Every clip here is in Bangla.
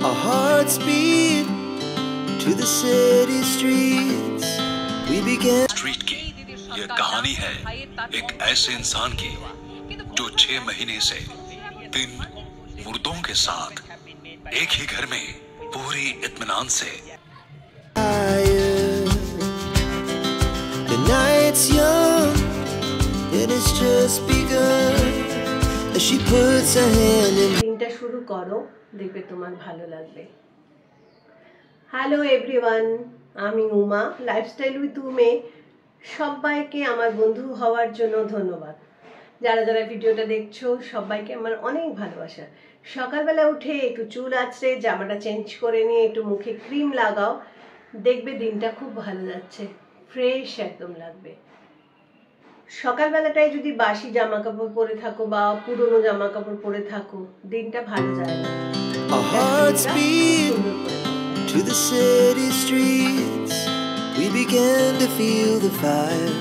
Our hearts beat to the city streets. We began. Street की ये कहानी है एक ऐसे इंसान की जो 6 महीने से 3 मुर्दों के साथ एक ही घर में पूरी इत्मीनान से। The night's young, it has just begun. As she puts her hand in. দিনটা শুরু করো, দেখবে তোমার ভালো লাগবে। হ্যালো এভরিওয়ান, আমি উমা, লাইফস্টাইল উইথ উমে সবাইকে আমার বন্ধু হওয়ার জন্য ধন্যবাদ। যারা যারা ভিডিওটা দেখছো সবাইকে আমার অনেক ভালোবাসা। সকালবেলা উঠে একটু চুল আঁচড়ে জামাটা চেঞ্জ করে নিয়ে একটু মুখে ক্রিম লাগাও, দেখবে দিনটা খুব ভালো যাচ্ছে, ফ্রেশ একদম লাগবে। সকালবেলাটায় যদি বাসি জামা কাপড় পরে থাকো বা পুরনো জামা কাপড় পরে থাকো, দিনটা ভালো যায় না। Our hearts beat to the city streets. We began to feel the fire.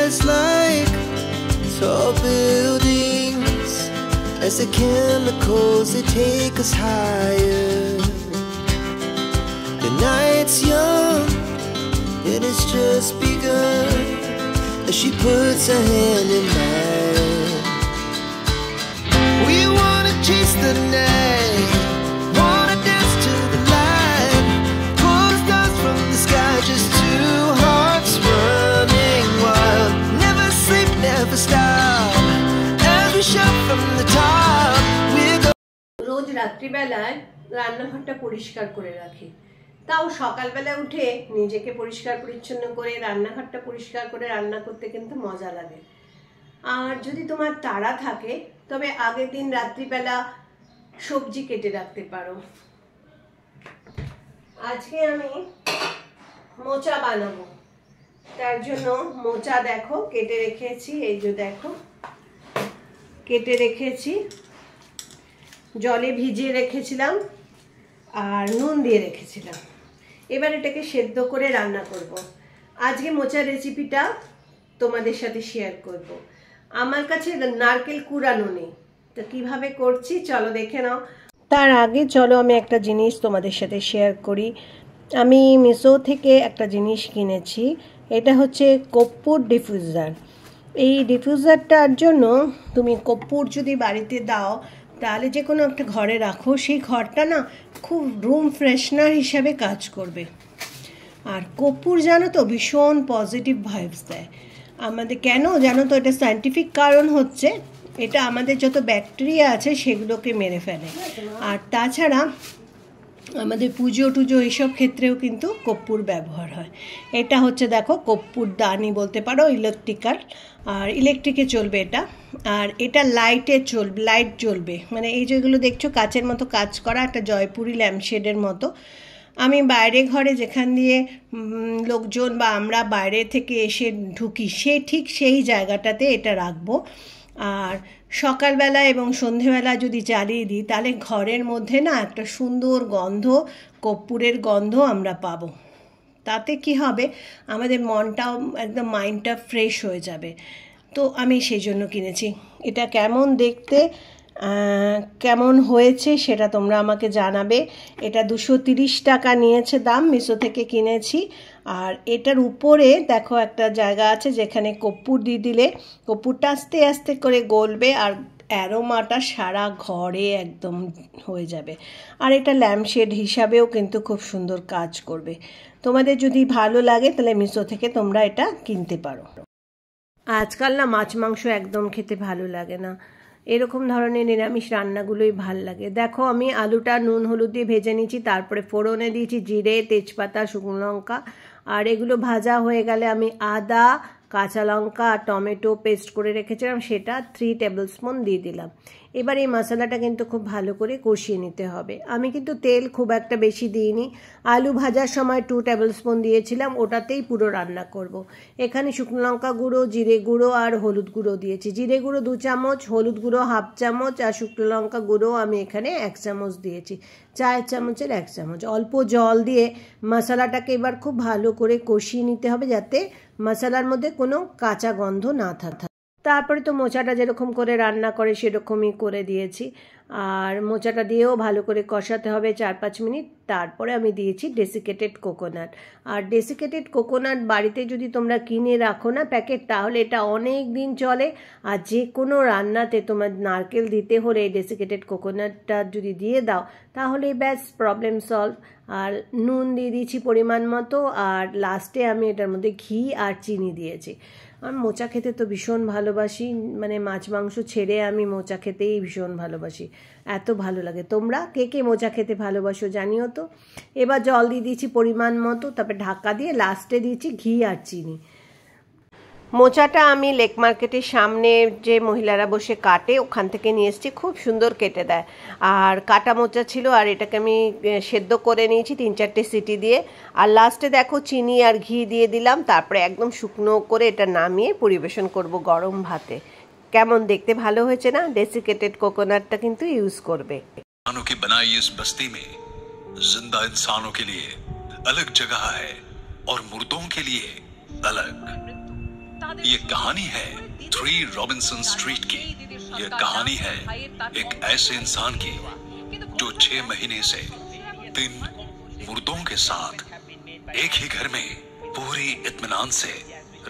It's like tall buildings as the chemicals they take us higher. The night's young, it has just begun. As she puts her hand in mine, we wanna chase the night, wanna dance to the light, pull the stars from the sky, just two hearts running wild. Never sleep, never stop, as we shout from the top. We're রোজ রাত্রিবেলায় রান্নাঘরটা পরিষ্কার করে রাখি, তাও সকালবেলা উঠে নিজেকে পরিষ্কার পরিচ্ছন্ন করে রান্নাঘরটা পরিষ্কার করে রান্না করতে কিন্তু মজা লাগে। আর যদি তোমার তাড়া থাকে তবে আগের দিন রাত্রিবেলা সবজি কেটে রাখতে পারো। আজকে আমি মোচা বানাবো, তার জন্য মোচা দেখো কেটে রেখেছি, এই যে দেখো কেটে রেখেছি, জলে ভিজিয়ে রেখেছিলাম আর নুন দিয়ে রেখেছিলাম। এবার এটাকে সেদ্ধ করে রান্না করব। আজকে মোচার রেসিপিটা তোমাদের সাথে শেয়ার করব। আমার কাছে নারকেল কুড়ানো নেই, তো কিভাবে করছি চলো দেখে নাও। তার আগে চলো আমি একটা জিনিস তোমাদের সাথে শেয়ার করি। আমি মিশো থেকে একটা জিনিস কিনেছি, এটা হচ্ছে কর্পূর ডিফিউজার। এই ডিফিউজারটার জন্য তুমি কর্পূর যদি বাড়িতে দাও তাহলে যে কোনো একটা ঘরে রাখো, সেই ঘরটা না খুব রুম ফ্রেশনার হিসাবে কাজ করবে। আর কর্পূর জানো তো ভীষণ পজিটিভ ভাইবস দেয় আমাদের। কেন জানো তো? এটা সায়েন্টিফিক কারণ হচ্ছে এটা আমাদের যত ব্যাকটেরিয়া আছে সেগুলোকে মেরে ফেলে। আর তাছাড়া আমাদের পুজো টুজো এইসব ক্ষেত্রেও কিন্তু কর্পূর ব্যবহার হয়। এটা হচ্ছে দেখো কর্পূর দানি বলতে পারো, ইলেকট্রিক্যাল, আর ইলেকট্রিকে চলবে এটা। আর এটা লাইটে চলবে, লাইট জ্বলবে, মানে এই যেগুলো দেখছো কাচের মতো কাজ করা একটা জয়পুরি ল্যাম্পশেডের মতো। আমি বাইরে ঘরে যেখান দিয়ে লোকজন বা আমরা বাইরে থেকে এসে ঢুকি ঠিক সেই জায়গাটাতে এটা রাখবো। আর সকালবেলা এবং সন্ধেবেলা যদি জ্বালিয়ে দিই তাহলে ঘরের মধ্যে না একটা সুন্দর গন্ধ, কর্পূরের গন্ধ আমরা পাবো। তাতে কি হবে, আমাদের মনটাও একদম মাইন্ডটা ফ্রেশ হয়ে যাবে। তো আমি সেই জন্য কিনেছি। এটা কেমন দেখতে, কেমন হয়েছে সেটা তোমরা আমাকে জানাবে। এটা 230 টাকা নিয়েছে দাম, মিশো থেকে কিনেছি। আর এটার উপরে দেখো একটা জায়গা আছে যেখানে কর্পূর দিয়ে দিলে কর্পূরটা আস্তে আস্তে করে গলবে আর অ্যারোমাটা সারা ঘরে একদম হয়ে যাবে। আর এটা ল্যাম্পশেড হিসাবেও কিন্তু খুব সুন্দর কাজ করবে। তোমাদের যদি ভালো লাগে তাহলে মিশো থেকে তোমরা এটা কিনতে পারো। আজকাল না মাছ মাংস একদম খেতে ভালো লাগে না, এরকম ধরনের নিরামিষ রান্নাগুলোই ভাল লাগে। দেখো আমি আলুটা নুন হলুদ দিয়ে ভেজে নিয়েছি, তারপরে ফোড়নে দিয়েছি জিরে, তেজপাতা, শুকনো লঙ্কা। আর এগুলো ভাজা হয়ে গেলে আমি আদা, কাঁচা লঙ্কা আর টমেটো পেস্ট করে রেখেছিলাম সেটা 3 টেবিল স্পুন দিয়ে দিলাম। এবার এই মশলাটা কিন্তু খুব ভালো করে কষিয়ে নিতে হবে। আমি কিন্তু তেল খুব একটা বেশি দিইনি, আলু ভাজার সময় 2 টেবিল স্পুন দিয়েছিলাম, ওটাতেই পুরো রান্না করব। এখানে শুকনো লঙ্কা গুঁড়ো, জিরে গুঁড়ো আর হলুদ গুঁড়ো দিয়েছি। জিরে গুঁড়ো 2 চামচ, হলুদ গুঁড়ো 1/2 চামচ আর শুকনো লঙ্কা গুঁড়ো আমি এখানে 1 চামচ দিয়েছি। চায়ের চামচের 1 চামচ। অল্প জল দিয়ে মশলাটাকে এবার খুব ভালো করে কষিয়ে নিতে হবে যাতে মশলার মধ্যে কোনো কাঁচা গন্ধ না থাকে। তারপরে তো মোচাটা যেরকম করে রান্না করে সেরকমই করে দিয়েছি। আর মোচাটা দিয়েও ভালো করে কষাতে হবে 4-5 মিনিট। তারপরে আমি দিয়েছি ডেসিকেটেড কোকোনাট। আর ডেসিকেটেড কোকোনাট বাড়িতে যদি তোমরা কিনে রাখো না প্যাকেট, তাহলে এটা অনেক দিন চলে। আর যে কোনো রান্নাতে তোমার নারকেল দিতে হলে ডেসিকেটেড কোকোনাটটা যদি দিয়ে দাও তাহলে ব্যাস প্রবলেম সলভ। আর নুন দিয়ে দিয়েছি পরিমাণ মতো, আর লাস্টে আমি এটার মধ্যে ঘি আর চিনি দিয়েছি। আমি মোচা খেতে তো ভীষণ ভালোবাসি, মানে মাছ মাংস ছেড়ে আমি মোচা খেতেই ভীষণ ভালোবাসি, এত ভালো লাগে। তোমরা কে কে মোচা খেতে ভালোবাসো জানিও তো। এবার জল দিয়ে দিয়েছি পরিমাণ মতো, তারপরে ঢাকা দিয়ে লাস্টে দিয়েছি ঘি আর চিনি। মোচাটা আমি লেক মার্কেটের সামনে যে মহিলারা বসে কাটে ওখান থেকে নিয়ে এসেছি, খুব সুন্দর কেটে দেয়। আর কাটা মোচা ছিল, আর এটাকে আমি সেদ্ধ করে নিয়েছি 3-4টে সিটি দিয়ে। আর লাস্টে দেখো চিনি আর ঘি দিয়ে দিলাম, তারপরে একদম শুকনো করে এটা নামিয়ে পরিবেশন করব গরম ভাতে। কেমন দেখতে ভালো হয়েছে না? ডেসিকেটেড কোকোনাটটা কিন্তু ইউজ করবে। इंसानों की बनाई इस बस्ती में जिंदा इंसानों के लिए अलग जगह है और मुर्दों के लिए अलग। ये कहानी है 3 रॉबिन्सन स्ट्रीट की। ये कहानी है एक ऐसे इंसान की जो 6 महीने से 3 मुर्दों के साथ एक ही घर में पूरी इत्मीनान से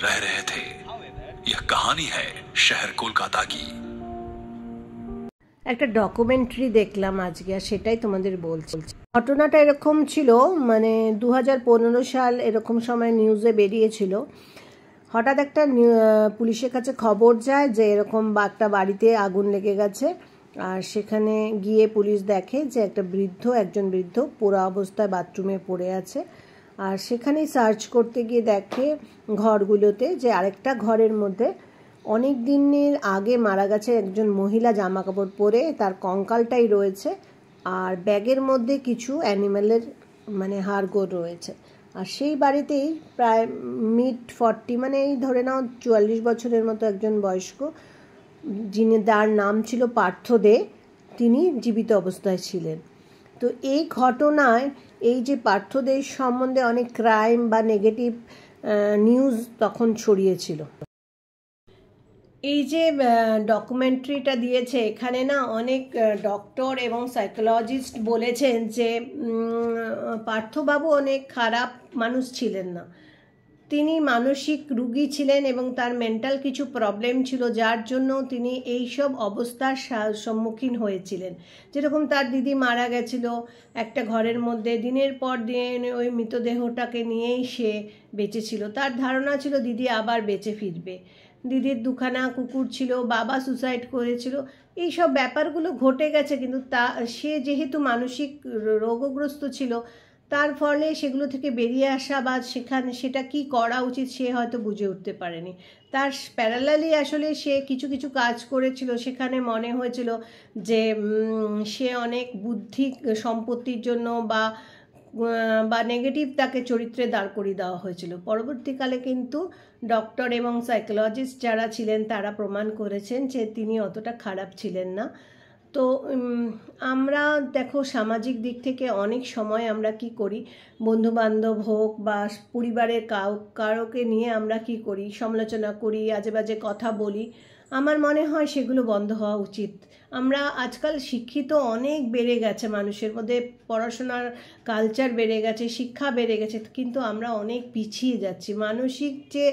रह रहे थे। यह कहानी है शहर कोलकाता की। একটা ডকুমেন্টারি দেখলাম আজকে, আর সেটাই তোমাদের বলছি। ঘটনাটা এরকম ছিল, মানে 2015 সাল এরকম সময় নিউজে বেরিয়েছিল। হঠাৎ একটা পুলিশের কাছে খবর যায় যে এরকম একটা বাড়িতে আগুন লেগে গেছে। আর সেখানে গিয়ে পুলিশ দেখে যে একজন বৃদ্ধ পোড়া অবস্থায় বাথরুমে পড়ে আছে। আর সেখানেই সার্চ করতে গিয়ে দেখে ঘরগুলোতে যে আরেকটা ঘরের মধ্যে অনেক দিনের আগে মারা গেছে একজন মহিলা, জামা কাপড় পরে তার কঙ্কালটাই রয়েছে। আর ব্যাগের মধ্যে কিছু অ্যানিম্যালের মানে হাড়গোড় রয়েছে। আর সেই বাড়িতেই প্রায় mid-40, মানে এই ধরে নাও 44 বছরের মতো একজন বয়স্ক, যিনি তার নাম ছিল পার্থ দে, তিনি জীবিত অবস্থায় ছিলেন। তো এই ঘটনায় এই যে পার্থ দে সম্বন্ধে অনেক ক্রাইম বা নেগেটিভ নিউজ তখন ছড়িয়েছিল। এই যে ডকুমেন্টারিটা দিয়েছে এখানে না অনেক ডক্টর এবং সাইকোলজিস্ট বলেছেন যে পার্থবাবু অনেক খারাপ মানুষ ছিলেন না, তিনি মানসিক রোগী ছিলেন এবং তার মেন্টাল কিছু প্রবলেম ছিল, যার জন্য তিনি এইসব অবস্থার সম্মুখীন হয়েছিলেন। যেরকম তার দিদি মারা গেছিল একটা ঘরের মধ্যে, দিনের পর দিন ওই মৃতদেহটাকে নিয়েই সে বেঁচেছিল। তার ধারণা ছিল দিদি আবার বেঁচে ফিরবে। দিদির 2খানা কুকুর ছিল, বাবা সুসাইড করেছিল, এইসব ব্যাপারগুলো ঘটে গেছে। কিন্তু সে যেহেতু মানসিক রোগগ্রস্ত ছিল, তার ফলে সেগুলো থেকে বেরিয়ে আসা বা সেটা কি করা উচিত সে হয়তো বুঝে উঠতে পারেনি। তার প্যারালালি আসলে সে কিছু কিছু কাজ করেছিল, সেখানে মনে হয়েছিল যে সে অনেক বুদ্ধি সম্পত্তির জন্য বা নেগেটিভ তাকে চরিত্রে দাঁড় করিয়ে দেওয়া হয়েছিল। পরবর্তীকালে কিন্তু ডক্টর এবং সাইকোলজিস্ট যারা ছিলেন তারা প্রমাণ করেছেন যে তিনি অতটা খারাপ ছিলেন না। তো আমরা দেখো সামাজিক দিক থেকে অনেক সময় আমরা কি করি, বন্ধুবান্ধব হোক বা পরিবারের কারোকে নিয়ে আমরা কি করি, সমালোচনা করি, আজে বাজে কথা বলি। আমার মনে হয় সেগুলো বন্ধ হওয়া উচিত। আমরা আজকাল শিক্ষিত অনেক বেড়ে গেছে, মানুষের মধ্যে পড়াশোনার কালচার বেড়ে গেছে, শিক্ষা বেড়ে গেছে, কিন্তু আমরা অনেক পিছিয়ে যাচ্ছি। মানসিক যে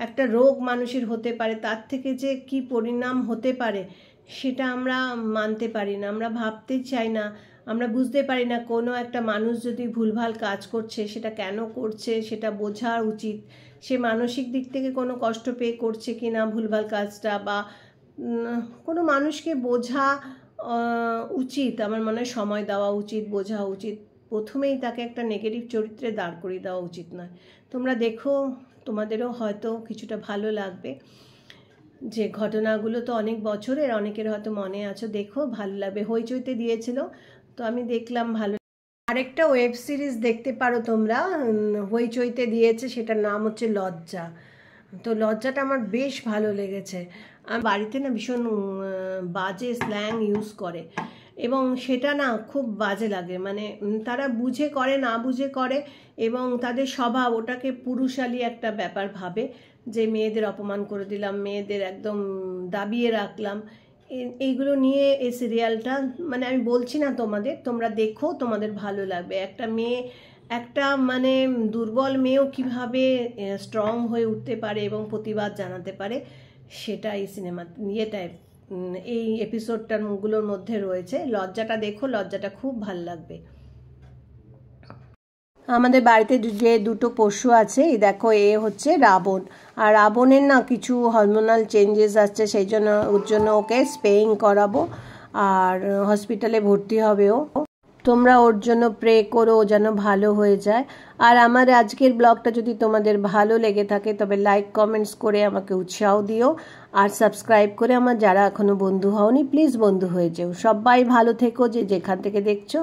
একটা রোগ মানুষের হতে পারে, তার থেকে যে কি পরিণাম হতে পারে সেটা আমরা মানতে পারি না, আমরা ভাবতে চাই না, আমরা বুঝতে পারি না। কোনো একটা মানুষ যদি ভুলভাল কাজ করছে সেটা কেন করছে সেটা বোঝা উচিত। সে মানসিক দিক থেকে কোনো কষ্ট পেয়ে করছে কি না ভুলভাল কাজটা, বা কোনো মানুষকে বোঝা উচিত। আমার মনে হয় সময় দেওয়া উচিত, বোঝা উচিত। প্রথমেই তাকে একটা নেগেটিভ চরিত্রে দাঁড় করিয়ে দেওয়া উচিত নয়। তোমরা দেখো, তোমাদেরও হয়তো কিছুটা ভালো লাগবে। যে ঘটনাগুলো তো অনেক বছরের, অনেকের হয়তো মনে আছে, দেখো ভালো লাগবে। হইচইতে দিয়েছিল, তো আমি দেখলাম ভালো। আরেকটা ওয়েব সিরিজ দেখতে পারো তোমরা, হইচইতে দিয়েছে, সেটার নাম হচ্ছে লজ্জা। তো লজ্জাটা আমার বেশ ভালো লেগেছে। আমার বাড়িতে না ভীষণ বাজে স্ল্যাং ইউজ করে এবং সেটা না খুব বাজে লাগে। মানে তারা বুঝে করে না বুঝে করে এবং তাদের স্বভাব ওটাকে পুরুষালী একটা ব্যাপার ভাবে। যে মেয়েদের অপমান করে দিলাম, মেয়েদের একদম দাবিয়ে রাখলাম, এইগুলো নিয়ে এই সিরিয়ালটা, মানে আমি বলছি না তোমাদের, তোমরা দেখো, তোমাদের ভালো লাগবে। একটা মেয়ে, একটা মানে দুর্বল মেয়েও কিভাবে স্ট্রং হয়ে উঠতে পারে এবং প্রতিবাদ জানাতে পারে, সেটা এই সিনেমা ইয়েটায় এই এপিসোডটাগুলোর মধ্যে রয়েছে। লজ্জাটা দেখো, লজ্জাটা খুব ভাল লাগবে। আমাদের বাড়িতে যে দুটো পশু আছে, এই দেখো, এ হচ্ছে রাবণ, আর রাবণের না কিছু হরমোনাল চেঞ্জেস আসছে, সেই জন্য ওর জন্য ওকে স্পেইং করাবো আর হসপিটালে ভর্তি হবে ও। তোমরা ওর জন্য প্রে করো যেন ভালো হয়ে যায়। আর আমার আজকের ব্লগটা যদি তোমাদের ভালো লেগে থাকে তবে লাইক কমেন্টস করে আমাকে উৎসাহ দিও, আর সাবস্ক্রাইব করে আমার যারা এখনো বন্ধু হওনি প্লিজ বন্ধু হয়ে যেও। সবাই ভালো থেকো যে যেখান থেকে দেখছো।